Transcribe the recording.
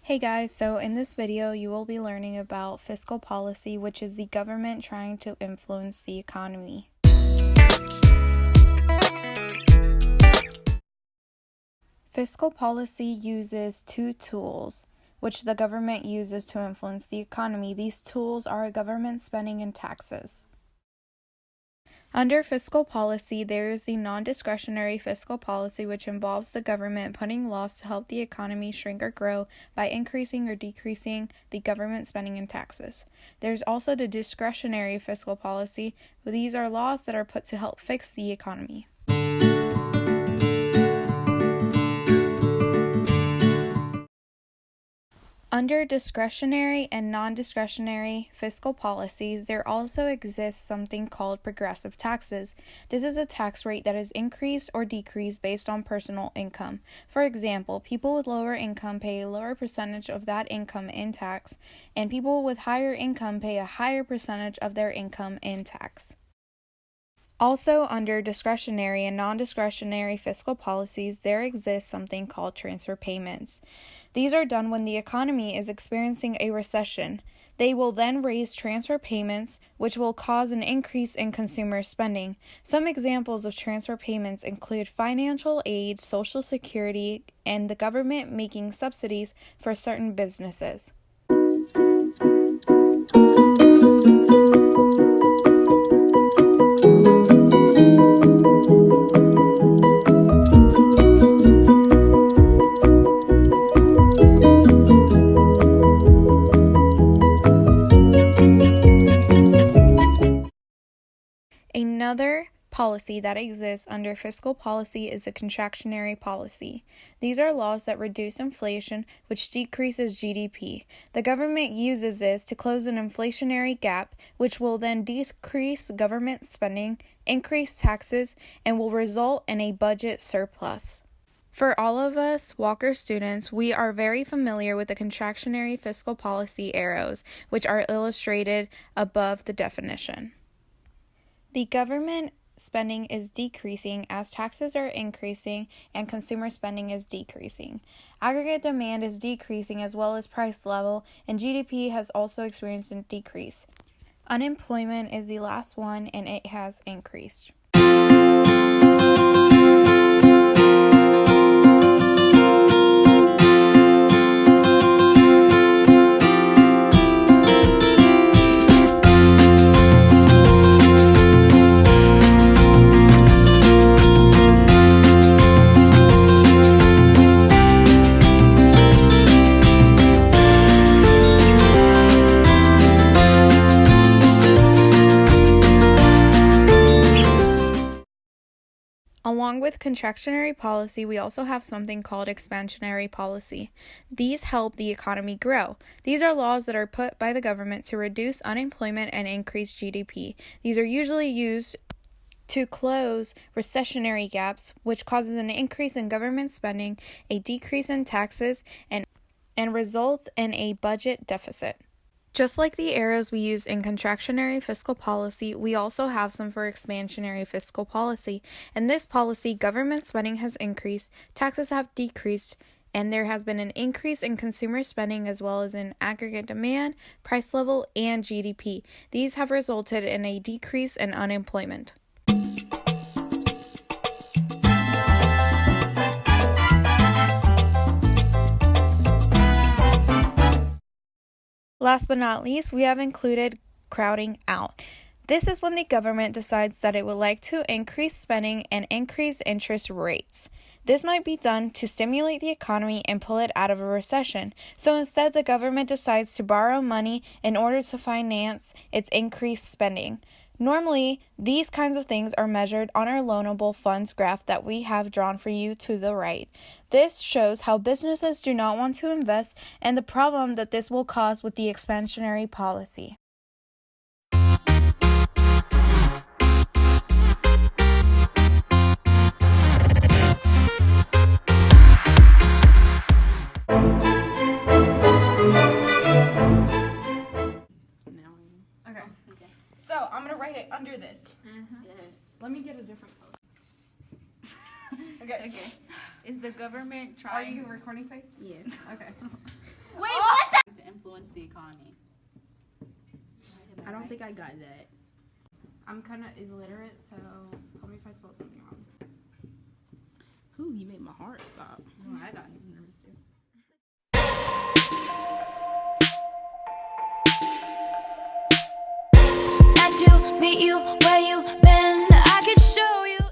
Hey guys, so in this video you will be learning about fiscal policy, which is the government trying to influence the economy. Fiscal policy uses two tools, which the government uses to influence the economy. These tools are government spending and taxes. Under fiscal policy, there is the non-discretionary fiscal policy, which involves the government putting laws to help the economy shrink or grow by increasing or decreasing the government spending and taxes. There's also the discretionary fiscal policy. These are laws that are put to help fix the economy. Under discretionary and non-discretionary fiscal policies, there also exists something called progressive taxes. This is a tax rate that is increased or decreased based on personal income. For example, people with lower income pay a lower percentage of that income in tax, and people with higher income pay a higher percentage of their income in tax. Also, under discretionary and non-discretionary fiscal policies, there exists something called transfer payments. These are done when the economy is experiencing a recession. They will then raise transfer payments, which will cause an increase in consumer spending. Some examples of transfer payments include financial aid, Social Security, and the government making subsidies for certain businesses. Another policy that exists under fiscal policy is a contractionary policy. These are laws that reduce inflation, which decreases GDP. The government uses this to close an inflationary gap, which will then decrease government spending, increase taxes, and will result in a budget surplus. For all of us Walker students, we are very familiar with the contractionary fiscal policy arrows, which are illustrated above the definition. The government spending is decreasing as taxes are increasing and consumer spending is decreasing. Aggregate demand is decreasing as well as price level, and GDP has also experienced a decrease. Unemployment is the last one, and it has increased. Along with contractionary policy, we also have something called expansionary policy. These help the economy grow. These are laws that are put by the government to reduce unemployment and increase GDP. These are usually used to close recessionary gaps, which causes an increase in government spending, a decrease in taxes, and results in a budget deficit. Just like the arrows we use in contractionary fiscal policy, we also have some for expansionary fiscal policy. In this policy, government spending has increased, taxes have decreased, and there has been an increase in consumer spending as well as in aggregate demand, price level, and GDP. These have resulted in a decrease in unemployment. Last but not least, we have included crowding out. This is when the government decides that it would like to increase spending and increase interest rates. This might be done to stimulate the economy and pull it out of a recession. So instead, the government decides to borrow money in order to finance its increased spending. Normally, these kinds of things are measured on our loanable funds graph that we have drawn for you to the right. This shows how businesses do not want to invest and the problem that this will cause with the expansionary policy. Okay. So I'm going to write it under this. Yes. Let me get a different color. Okay. Is the government Are trying? you recording, Faith? Yes. Okay. Wait, what the? To influence the economy. I don't think I got that. I'm kind of illiterate, so tell me if I spelled something wrong. Ooh, he made my heart stop. Oh, I got nervous too. Nice to meet you.